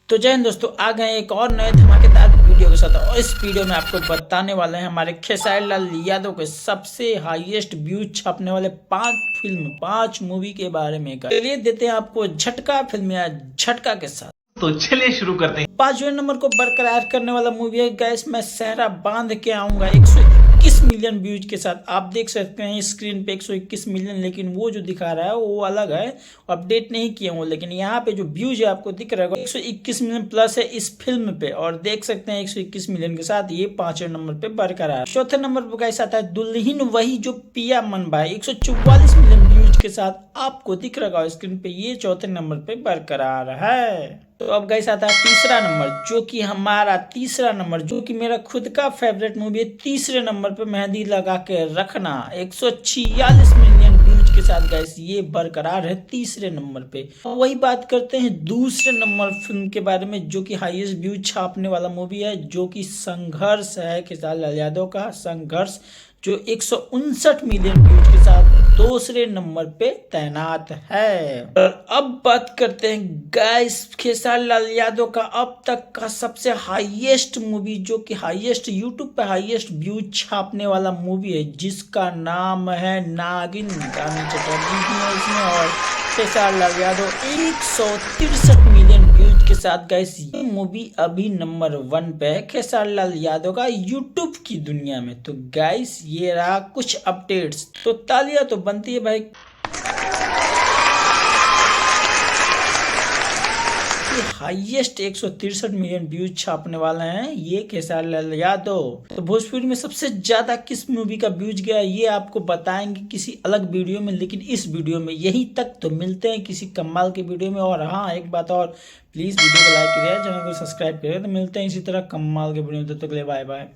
तो जय हिंद दोस्तों, आ गए एक और नए धमाकेदार वीडियो के साथ। और इस वीडियो में आपको बताने वाले हैं हमारे खेसारी लाल यादव के सबसे हाईएस्ट व्यूज छापने वाले 5 मूवी के बारे में। चलिए देते हैं आपको झटका फिल्म या झटका के साथ। तो चलिए शुरू करते हैं। 5वें नंबर को बरकरार करने वाला मूवी है गैस मैं सहरा बांध के आऊंगा 121 मिलियन व्यूज के साथ। आप देख सकते हैं स्क्रीन पे 121 मिलियन, लेकिन वो जो दिखा रहा है वो अलग है, अपडेट नहीं किए वो। लेकिन यहाँ पे जो व्यूज है आपको दिख रहा है 121 मिलियन प्लस है इस फिल्म पे। और देख सकते हैं 121 मिलियन के साथ ये 5वें नंबर पे बरकरार। चौथे नंबर पर गैस आता है दुल्हन वही जो पिया मन भाई 144 मिलियन व्यूज के साथ आपको दिख रहा है स्क्रीन पे, ये चौथे नंबर पे बरकरार है। तो अब गाइस आता है तीसरा नंबर, जो कि हमारा तीसरा नंबर, जो कि मेरा खुद का फेवरेट मूवी है। तीसरे नंबर पे मेहंदी लगा के रखना 146 मिलियन व्यूज के साथ गाइस ये बरकरार है तीसरे नंबर पे। वही बात करते हैं दूसरे नंबर फिल्म के बारे में, जो कि हाईएस्ट व्यूज छापने वाला मूवी है, जो कि संघर्ष है खेसारी लाल यादव का संघर्ष, जो 159 मिलियन व्यूज के साथ दूसरे नंबर पे तैनात है। और अब बात करते हैं गाइस खेसारी लाल यादव का अब तक का सबसे हाईएस्ट मूवी, जो कि हाईएस्ट यूट्यूब पे हाईएस्ट व्यूज छापने वाला मूवी है, जिसका नाम है नागिन। रानी चटर्जी की है इसमें और खेसारी लाल यादव 163 मिलियन व्यूज के साथ। गाइस ये मूवी अभी नंबर 1 पे है खेसारी लाल यादव का यूट्यूब की दुनिया में। तो गाइस ये रहा कुछ अपडेट्स, तो तालियां तो बनती है भाई। हाईएस्ट 163 मिलियन व्यूज छापने वाले हैं ये खेसारी लाल यादव। तो भोजपुरी में सबसे ज्यादा किस मूवी का व्यूज गया ये आपको बताएंगे किसी अलग वीडियो में, लेकिन इस वीडियो में यही तक। तो मिलते हैं किसी कमाल के वीडियो में। और हाँ एक बात और, प्लीज वीडियो को लाइक करिए, चैनल को सब्सक्राइब करिए। तो मिलते हैं इसी तरह कमाल के वीडियो में, तब तक के लिए बाय बाय।